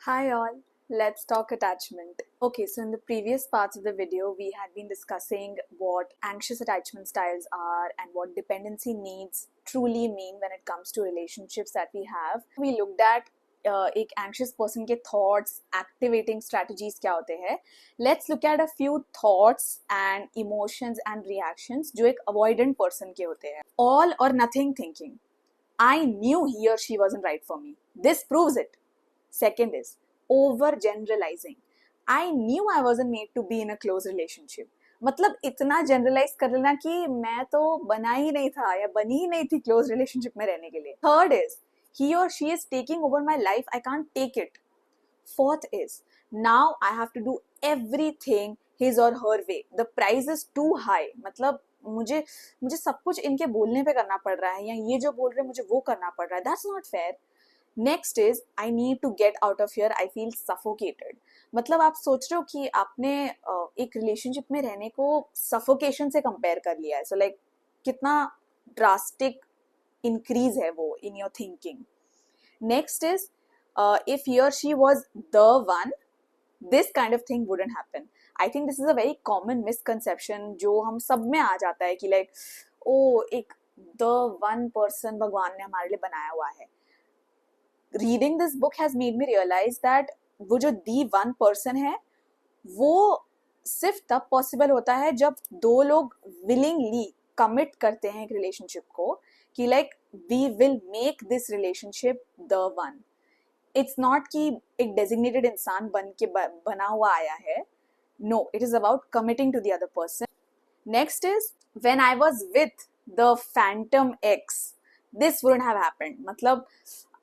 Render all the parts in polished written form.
Hi all, let's talk attachment. Okay, so in the previous parts of the video, we had been discussing what anxious attachment styles are and what dependency needs truly mean when it comes to relationships that we have. We looked at एक anxious person के thoughts, activating strategies क्या होते हैं. Let's look at a few thoughts and emotions and reactions जो एक avoidant person के होते हैं. All or nothing thinking. I knew he or she wasn't right for me. This proves it. Second is overgeneralizing. I knew I wasn't made to be in a close relationship. मतलब इतना generalise कर लेना कि मैं तो बना ही नहीं था या बनी ही नहीं थी क्लोज रिलेशनशिप में रहने के लिए. Third is he or she is taking over my life, I can't take it. Fourth is now I have to do everything his or her way. The price is too high. मतलब मुझे मुझे सब कुछ इनके बोलने पे करना पड़ रहा है या ये जो बोल रहे हैं मुझे वो करना पड़ रहा है. That's not fair. Next is I need to get out of here, I feel suffocated. मतलब आप सोच रहे हो कि आपने एक रिलेशनशिप में रहने को सफोकेशन से कंपेयर कर लिया है. सो लाइक कितना ड्रास्टिक इंक्रीज है वो in your thinking. Next is if he और she was the one, this kind of thing wouldn't happen. I think this is a very common misconception जो हम सब में आ जाता है कि लाइक ओ एक द वन पर्सन भगवान ने हमारे लिए बनाया हुआ है. Reading this book has made me realise that वो जो दी वन पर्सन है वो सिर्फ तब पॉसिबल होता है जब दो लोग विलिंगली कमिट करते हैं एक रिलेशनशिप को कि like we will make this relationship the one. It's not कि एक डेजिग्नेटेड इंसान बना हुआ आया है. No, it is about committing to the other person. Next is when I was with the phantom ex, this wouldn't have happened. मतलब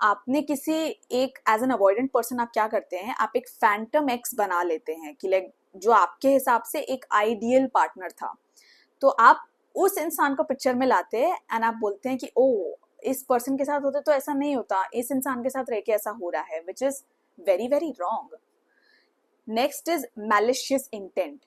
आपने किसी एक एज एन अवॉइडेंट पर्सन आप क्या करते हैं, आप एक फैंटम एक्स बना लेते हैं कि लाइक जो आपके हिसाब से एक आइडियल पार्टनर था. तो आप उस इंसान को पिक्चर में लाते हैं एंड आप बोलते हैं कि ओ इस पर्सन के साथ होते तो ऐसा नहीं होता, इस इंसान के साथ रह के ऐसा हो रहा है, which is very very wrong. Next is malicious intent.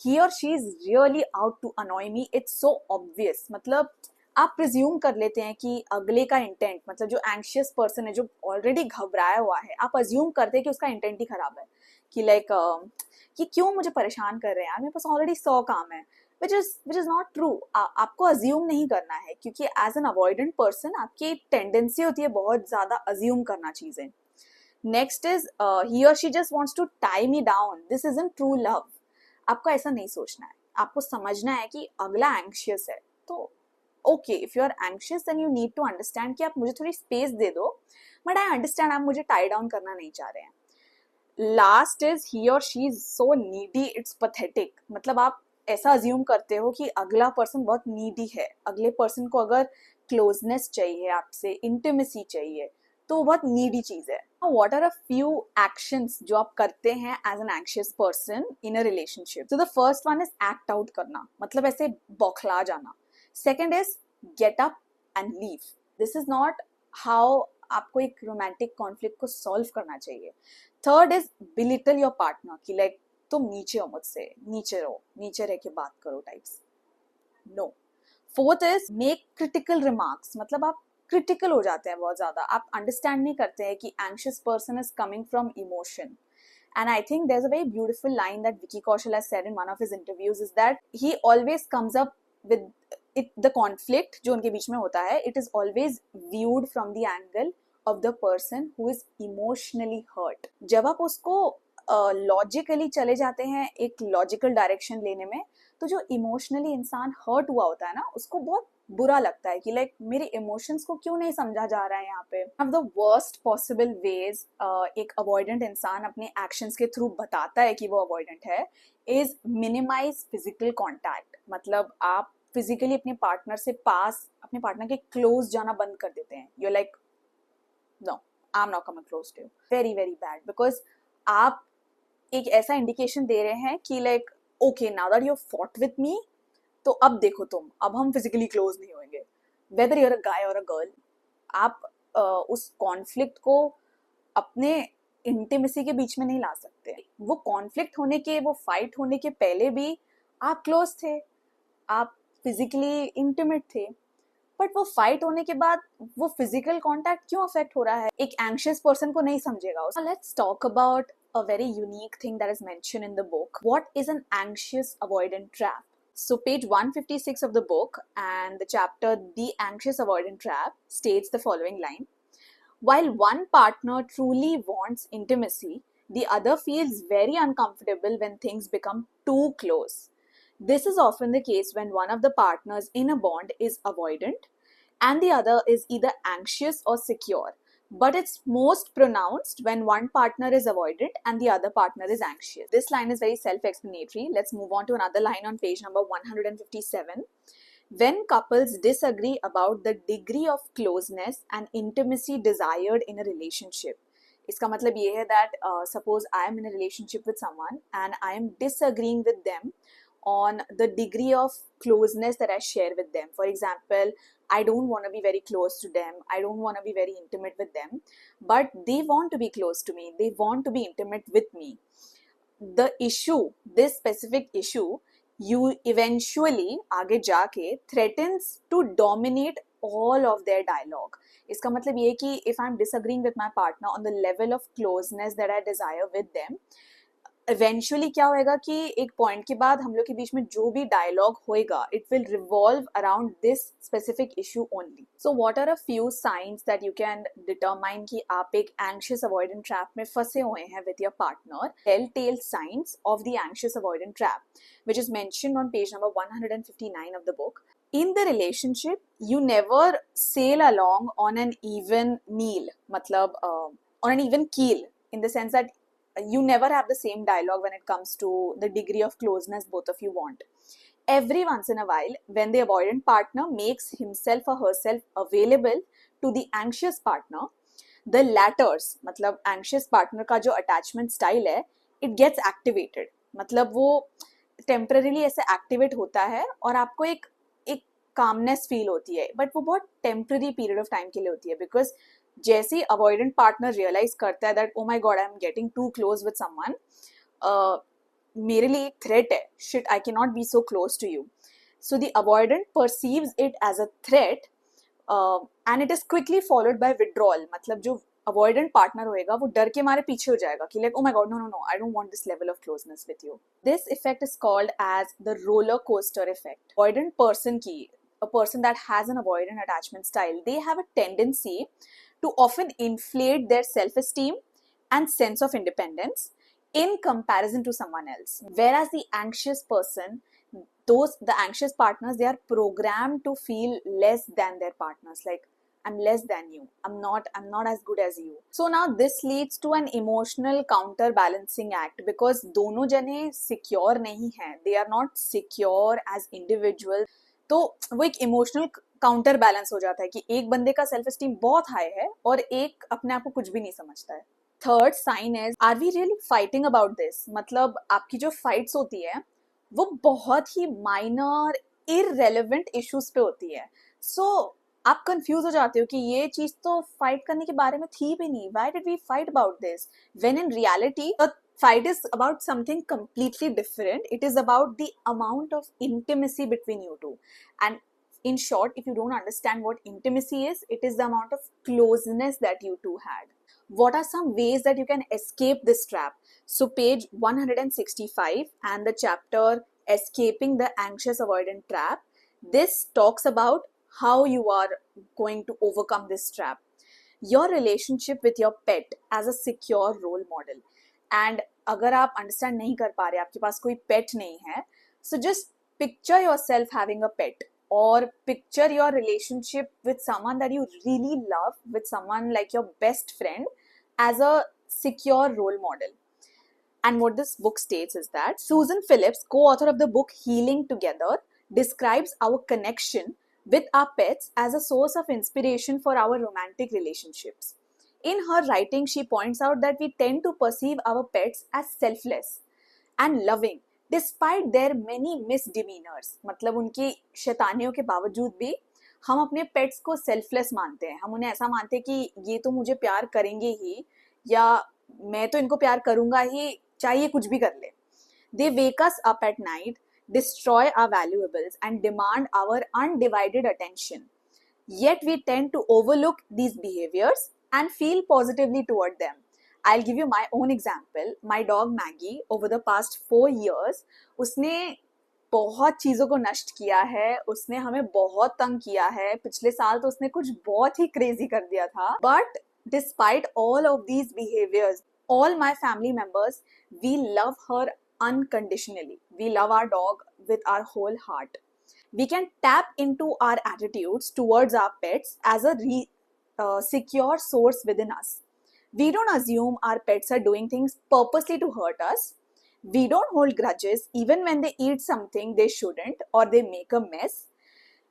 He और she is really out to annoy me, it's so obvious. मतलब आप प्रिज्यूम कर लेते हैं कि अगले का इंटेंट, मतलब जो एंग्शियस पर्सन है जो ऑलरेडी घबराया हुआ है, आप अज्यूम करते हैं कि उसका इंटेंट ही खराब है कि लाइक कि क्यों मुझे परेशान कर रहे हैं यार, मेरे पास ऑलरेडी 100 काम है. Which is not true. आपको अज्यूम नहीं करना है क्योंकि एज एन अवॉइडेंट पर्सन आपकी टेंडेंसी होती है बहुत ज्यादा अज्यूम करना चीजें. नेक्स्ट इज ही और she just wants to tie me down. This isn't true love. आपको ऐसा नहीं सोचना है, आपको समझना है कि अगला एंग्शियस है तो okay, if you are anxious then you need to understand कि आप मुझे थोड़ी स्पेस दे दो, बट आई अंडरस्टैंड आप मुझे टाई डाउन करना नहीं चाह रहे हैं. लास्ट इज ही और she is so needy, it's pathetic. मतलब आप ऐसा अज्यूम करते हो कि अगला पर्सन बहुत नीडी है. अगले पर्सन को अगर क्लोजनेस चाहिए, आपसे इंटिमेसी चाहिए, तो बहुत नीडी चीज है. What are a few actions जो आप करते हैं as an anxious person in a relationship? So the first one is act out करना, मतलब ऐसे बौखला जाना. Second is get up and leave. This is not how आपको एक रोमांटिक कॉन्फ्लिक्ट को सॉल्व करना चाहिए. Third is belittle your partner कि लाइक तुम नीचे हो मुझसे, नीचे रहो, नीचे रह के बात करो types. No. Fourth is make critical remarks. मतलब आप क्रिटिकल हो जाते हैं बहुत ज्यादा, आप अंडरस्टैंड नहीं करते हैं कि anxious person is coming from emotion. And I think there's a very beautiful line that Vicky Kaushal has said in one of his interviews is that he always comes up with it, the conflict जो उनके बीच में होता है, it is always viewed from the angle of the person who is emotionally hurt. जब आप उसको logically चले जाते हैं एक लॉजिकल डायरेक्शन लेने में, तो जो इमोशनली इंसान हर्ट हुआ होता है ना, उसको बहुत बुरा लगता है कि लाइक मेरे इमोशंस को क्यों नहीं समझा जा रहा है यहाँ पे. One of the worst possible ways एक अवॉइडेंट इंसान अपने एक्शंस के थ्रू बताता है कि वो अवॉइडेंट है इज मिनिमाइज फिजिकल कॉन्टैक्ट. मतलब आप फिजिकली अपने पार्टनर से पास, अपने पार्टनर के क्लोज जाना बंद कर देते हैं. You like no, I am not coming close to you. Very very bad, because आप एक ऐसा इंडिकेशन दे रहे हैं कि like okay now that you fought with me, तो अब देखो तुम, अब हम फिजिकली क्लोज नहीं होंगे. वेदर यूर अ गाय और अ गर्ल, आप उस कॉन्फ्लिक्ट को अपने इंटीमेसी के बीच में नहीं ला सकते. वो कॉन्फ्लिक्ट होने के, वो फाइट होने के पहले भी आप क्लोज थे, आप फिजिकली इंटीमेट थे. बट वो फाइट होने के बाद वो फिजिकल कॉन्टैक्ट क्यों अफेक्ट हो रहा है, एक एंशियस पर्सन को नहीं समझेगा. Let's talk about a very unique thing that is mentioned in the book. What is an anxious avoidant trap? So page 156 of the book and the chapter The Anxious Avoidant Trap states the following line. While one partner truly wants intimacy, the other feels very uncomfortable when things become too close. This is often the case when one of the partners in a bond is avoidant and the other is either anxious or secure. But it's most pronounced when one partner is avoidant and the other partner is anxious. This line is very self-explanatory. Let's move on to another line on page number 157. When couples disagree about the degree of closeness and intimacy desired in a relationship, इसका मतलब ये है that suppose I am in a relationship with someone and I am disagreeing with them on the degree of closeness that I share with them. For example, I don't want to be very close to them. I don't want to be very intimate with them, but they want to be close to me. They want to be intimate with me. The issue, this specific issue, you eventually आगे जाके threatens to dominate all of their dialogue. इसका मतलब ये है कि if I'm disagreeing with my partner on the level of closeness that I desire with them, eventually क्या होएगा कि एक पॉइंट के बाद हम लोग के बीच में जो भी डायलॉग होएगा it will revolve around this specific issue only. So what are a few signs that you can determine कि आप एक एंग्शियस अवॉइडेंट ट्रैप में फंसे हुए हैं with your partner. Tell signs of the anxious avoidant trap which is mentioned on page number 159 of the book. In the relationship, you never sail along on an even meal, matlab on an even keel, in the sense that you never have the same dialogue when it comes to the degree of closeness both of you want. Every once in a while, when the avoidant partner makes himself or herself available to the anxious partner, the latter's, मतलब anxious partner का जो attachment style है, it gets activated. मतलब वो temporarily ऐसे activate होता है और आपको एक calmness feel होती है, but वो बहुत temporary period of time के लिए होती है, because जैसे ही अवॉइडेंट पार्टनर रियलाइज करता है that oh my god I am getting too close with someone, मेरे लिए एक थ्रेट है, shit I can not be so close to you. So the avoidant perceives it as a threat and it is quickly followed by withdrawal. मतलब जो avoidant partner होएगा वो डर के मारे पीछे हो जाएगा कि like oh my god no no no I don't want this level of closeness with you. This effect is called as the roller coaster effect. Avoidant person की, a person that has an avoidant attachment style, they have a tendency to often inflate their self-esteem and sense of independence in comparison to someone else. Whereas the anxious person, the anxious partners, they are programmed to feel less than their partners. Like, I'm less than you. I'm not as good as you. So now this leads to an emotional counterbalancing act because दोनों जने secure नहीं हैं. They are not secure as individuals. तो वो एक emotional counter balance हो जाता है कि एक बंदे का सेल्फ एस्टीम बहुत हाई है और एक अपने आप को कुछ भी नहीं समझता है. Third sign is, are we really fighting about this? मतलब आपकी जो फाइट्स होती है वो बहुत ही माइनर इररेलेवेंट इश्यूज पे होती है. सो आप कंफ्यूज हो जाते हो कि ये चीज तो फाइट करने के बारे में थी भी नहीं. Why did we fight about this? When in reality fight is about something completely different. It is about the amount of intimacy between you two. And in short, if you don't understand what intimacy is, it is the amount of closeness that you two had. What are some ways that you can escape this trap? So page 165 and the chapter Escaping the Anxious Avoidant Trap, this talks about how you are going to overcome this trap. Your relationship with your pet as a secure role model. And अगर आप understand नहीं कर पा रहे, आपके पास कोई pet नहीं है, so just picture yourself having a pet और picture your relationship with someone that you really love, with someone like your best friend as a secure role model. And what this book states is that Susan Phillips, co-author of the book Healing Together, describes our connection with our pets as a source of inspiration for our romantic relationships. In her writing, she points out that we tend to perceive our pets as selfless and loving despite their many misdemeanors. मतलब उनकी शैतानियों के बावजूद भी हम अपने pets को selfless मानते हैं. हम उन्हें ऐसा मानते हैं कि ये तो मुझे प्यार करेंगे ही, या मैं तो इनको प्यार करूंगा ही चाहे ये कुछ भी कर ले. They wake us up at night, destroy our valuables and demand our undivided attention. Yet we tend to overlook these behaviors and feel positively toward them. I'll give you my own example. My dog Maggie, over the past 4 years, उसने बहुत चीज़ों को नष्ट किया है, उसने हमें बहुत तंग किया है. पिछले साल तो उसने कुछ बहुत ही क्रेजी कर दिया था. But despite all of these behaviors, all my family members, we love her unconditionally. We love our dog with our whole heart. We can tap into our attitudes towards our pets as a secure source within us. We don't assume our pets are doing things purposely to hurt us. We don't hold grudges even when they eat something they shouldn't or they make a mess.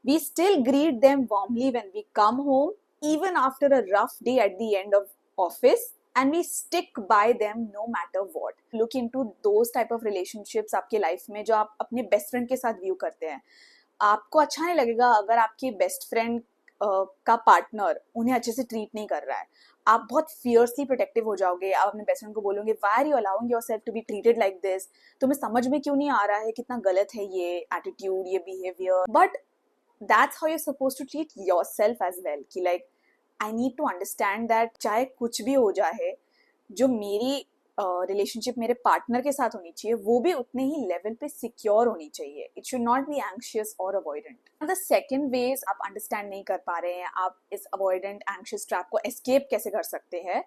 We still greet them warmly when we come home, even after a rough day at the end of office, and we stick by them no matter what. Look into those type of relationships आपके life में जो आप अपने best friend के साथ view करते हैं. आपको अच्छा नहीं लगेगा अगर आपके बेस्ट फ्रेंड का पार्टनर उन्हें अच्छे से ट्रीट नहीं कर रहा है. आप बहुत फियर्सली प्रोटेक्टिव हो जाओगे. आप अपने बेस्ट फ्रेंड को बोलोगे, why are you allowing yourself to be treated like this? तुम्हें समझ में क्यों नहीं आ रहा है कितना गलत है ये एटीट्यूड, ये behaviour? But that's how you're supposed to treat yourself as well. कि like I need to understand that चाहे कुछ भी हो जाए, जो मेरी रिलेशनशिप मेरे पार्टनर के साथ होनी चाहिए वो भी उतने ही लेवल पे सिक्योर होनी चाहिए. It should not be anxious और अवॉइडेंट. द सेकेंड वेज आप अंडरस्टैंड नहीं कर पा रहे हैं, आप इस अवॉइडेंट एंशियस ट्रैप को एस्केप कैसे कर सकते हैं,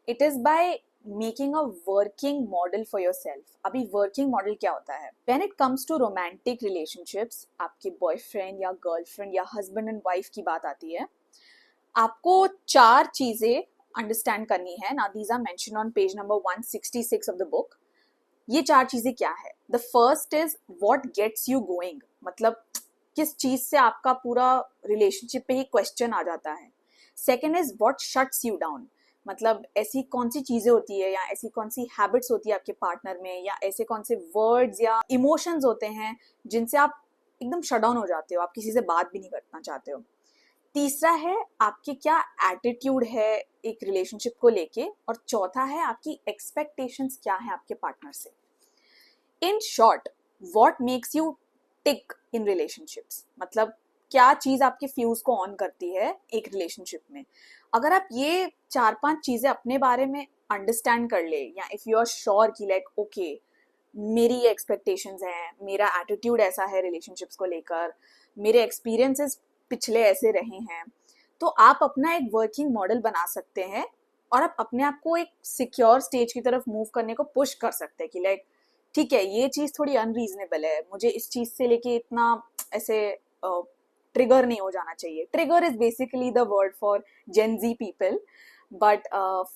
it is by making a working model for yourself. अभी वर्किंग मॉडल क्या होता है? When it comes to romantic relationships, आपके बॉयफ्रेंड या गर्लफ्रेंड या हस्बैंड एंड वाइफ की बात आती है, आपको 4 चीजें अंडरस्टैंड करनी है. ना these are mention on page number 166 of the book. ये 4 चीजें क्या है? The first is what gets you going. मतलब किस चीज से आपका पूरा रिलेशनशिप पे ही क्वेश्चन आ जाता है. Second is what shuts you down. मतलब ऐसी कौन सी चीजें होती है या ऐसी कौन सी हैबिट्स होती है आपके पार्टनर में, या ऐसे कौन से वर्ड्स या इमोशंस होते हैं जिनसे आप एकदम शट डाउन हो जाते हो, आप किसी से बात भी नहीं करना चाहते हो. तीसरा है आपके क्या एटीट्यूड है एक रिलेशनशिप को लेके, और चौथा है आपकी एक्सपेक्टेशंस क्या है आपके पार्टनर से. In short, what makes you tick in relationships. मतलब क्या चीज आपके फ्यूज को ऑन करती है एक रिलेशनशिप में. अगर आप ये 4-5 चीजें अपने बारे में अंडरस्टैंड कर ले, या इफ यू आर श्योर कि लाइक ओके मेरी ये एक्सपेक्टेशंस हैं, मेरा एटीट्यूड ऐसा है रिलेशनशिप्स को लेकर, मेरे एक्सपीरियंसेस पिछले ऐसे रहे हैं, तो आप अपना एक वर्किंग मॉडल बना सकते हैं और आप अपने आप को एक सिक्योर स्टेज की तरफ मूव करने को पुश कर सकते हैं कि लाइक ठीक है ये चीज़ थोड़ी अनरीजनेबल है, मुझे इस चीज़ से लेके इतना ऐसे ट्रिगर नहीं हो जाना चाहिए. Trigger is basically the word for Gen Z people, but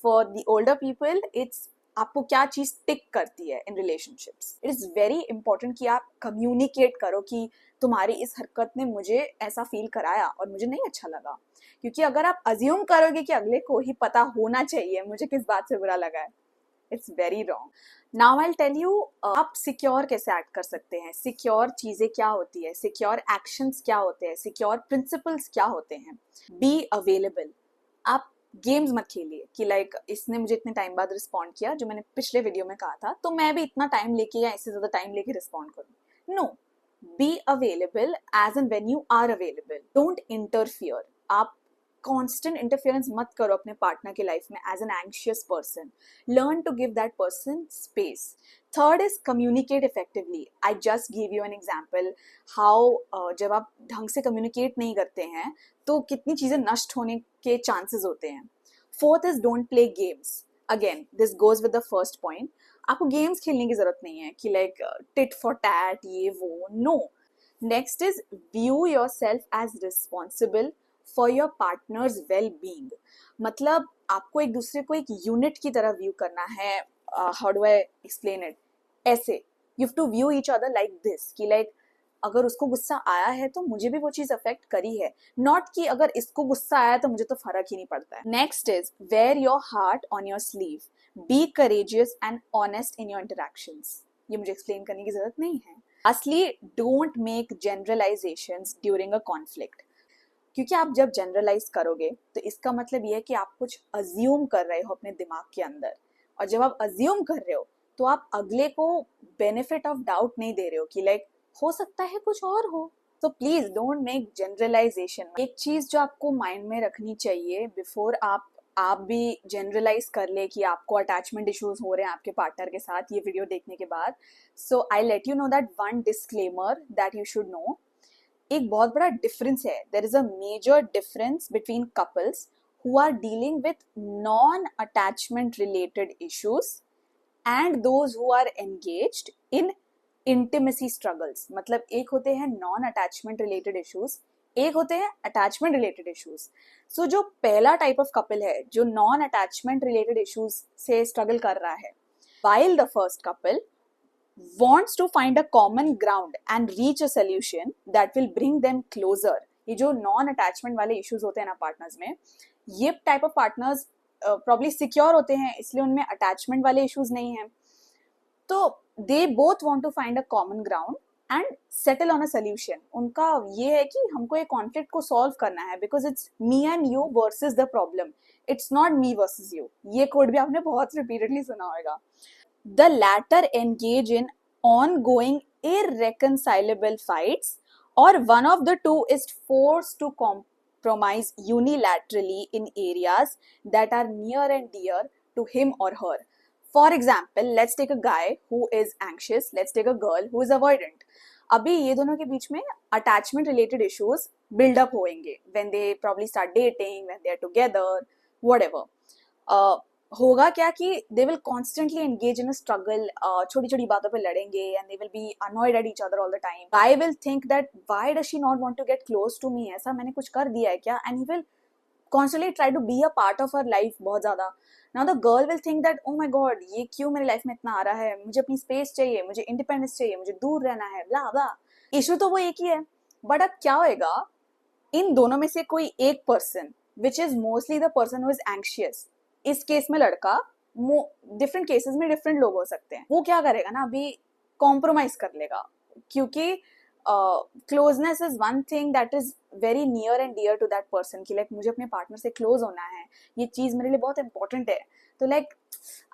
for the older people it's आपको क्या चीज़ टिक करती है in relationships. It is very important कि आप कम्युनिकेट करो कि तुम्हारी इस हरकत ने मुझे ऐसा फील कराया और मुझे नहीं अच्छा लगा. क्योंकि अगर आप अज्यूम करोगे कि अगले को ही पता होना चाहिए मुझे किस बात से बुरा लगा है, it's very wrong. Now I tell you आप सिक्योर कैसे एक्ट कर सकते हैं, सिक्योर चीज़ें क्या होती है, सिक्योर एक्शंस क्या होते हैं, सिक्योर प्रिंसिपल्स क्या होते हैं. Be available. आप गेम्स मत खेलिए कि लाइक इसने मुझे इतने टाइम बाद रिस्पॉन्ड किया, जो मैंने पिछले वीडियो में कहा था, तो मैं भी इतना टाइम लेके या इससे ज़्यादा टाइम लेके रिस्पॉन्ड करूँ. No, be available as and when you are available. Don't interfere. आप कॉन्स्टेंट इंटरफेरेंस मत करो अपने पार्टनर के लाइफ में as an anxious person. Learn to give that person space. Third is communicate effectively. I just give you an example how जब आप ढंग से कम्युनिकेट नहीं करते हैं तो कितनी चीज़ें नष्ट होने के चांसेस होते हैं. Fourth is don't play games. Again this goes with the first point. आपको गेम्स खेलने की जरूरत नहीं है कि लाइक टिट फॉर टैट ये वो. No. Next is view yourself as responsible for your partner's wellbeing. मतलब आपको एक दूसरे को एक यूनिट की तरह व्यू करना है. How do I explain it? ऐसे you have to view each other like this कि लाइक अगर उसको गुस्सा आया है तो मुझे भी वो चीज अफेक्ट करी है, नॉट कि अगर इसको गुस्सा आया तो मुझे तो फर्क ही नहीं पड़ता है. Next is wear your heart on your sleeve. Be courageous and honest in your interactions. ये मुझे एक्सप्लेन करने की जरूरत नहीं है. असली don't make generalisations during a conflict. क्योंकि आप जब जनरलाइज करोगे तो इसका मतलब ये है कि आप कुछ अज्यूम कर रहे हो अपने दिमाग के अंदर, और जब आप अज्यूम कर रहे हो तो आप अगले को बेनिफिट ऑफ डाउट नहीं दे रहे हो कि लाइक हो सकता है कुछ और हो, तो प्लीज डोंट मेक जनरलाइजेशन. एक चीज जो आपको माइंड में रखनी चाहिए बिफोर आप भी जनरलाइज कर ले कि आपको अटैचमेंट इश्यूज हो रहे हैं आपके पार्टनर के साथ ये वीडियो देखने के बाद. So I let you know that one disclaimer that you should know. एक बहुत बड़ा डिफरेंस है. There is a major difference between couples who are dealing with non-attachment related issues and those who are engaged in intimacy struggles. मतलब एक होते हैं non-attachment related issues, एक होते हैं attachment related issues. So जो पहला type of couple है जो non-attachment related issues से struggle कर रहा है, while the first couple wants to find a common ground and reach a solution that will bring them closer. ये जो non-attachment वाले issues होते हैं ना पार्टनर्स में, ये type of partners probably secure होते हैं, इसलिए उनमें अटैचमेंट वाले इश्यूज नहीं हैं. तो they both want to find a common ground and settle on a solution. उनका ये है कि हमको ये कॉन्फ्लिक्ट को सॉल्व करना है because it's me and you versus the problem, it's not me versus you. ये कोड भी आपने बहुत रिपीटेडली सुना होगा. The latter engage in ongoing irreconcilable fights or one of the two is forced to compromise unilaterally in areas that are near and dear to him or her. For example, let's take a guy who is anxious, let's take a girl who is avoidant. अभी ये दोनों के बीच में attachment related issues build up होंगे when they probably start dating, when they are together, whatever. होगा क्या कि they will constantly engage in a struggle. छोटी छोटी बातों पे लड़ेंगे and they will be annoyed at each other all the time. Guy will think that why does she not want to get close to me, ऐसा मैंने कुछ कर दिया है क्या, and he will constantly try to be a part of her life बहुत ज्यादा. Now the girl will think that oh my God ये क्यों मेरी लाइफ में इतना आ रहा है, मुझे अपनी स्पेस चाहिए, मुझे इंडिपेंडेंस चाहिए, मुझे दूर रहना है, ब्ला ब्ला. इशू तो वो एक ही है, बट अब क्या होएगा इन दोनों में से कोई एक person which is mostly the person who is anxious. इस केस में लड़का, डिफरेंट केसेस में डिफरेंट लोग हो सकते हैं, वो क्या करेगा ना अभी कॉम्प्रोमाइज कर लेगा क्योंकि closeness is one thing that is very near and dear to that person कि लाइक मुझे अपने पार्टनर से क्लोज होना है, ये चीज मेरे लिए बहुत इंपॉर्टेंट है, तो like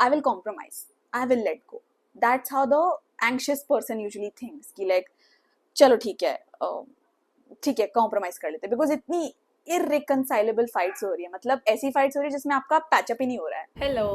I will compromise, I will let go. That's how the anxious person usually thinks कि लाइक चलो ठीक है कॉम्प्रोमाइज कर लेते, बिकॉज इतनी irreconcilable fights हो रही है, मतलब ऐसी fights हो रही है जिसमें आपका पैचअप ही नहीं हो रहा है. Hello,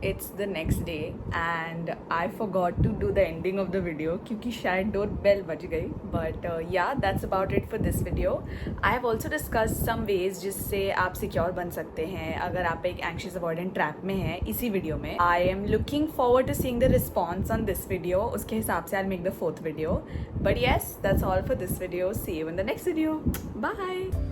it's the next day and I forgot to do the ending of the video क्योंकि शायद डोर बेल बज गई. But yeah, that's about it for this video. I have also discussed some ways जिससे आप secure बन सकते हैं अगर आप एक anxious avoidant trap में हैं इसी वीडियो में. I am looking forward to seeing the response on this video. उसके हिसाब से I'll make the 4th video. But yes, that's all for this video. See you in the next video. Bye!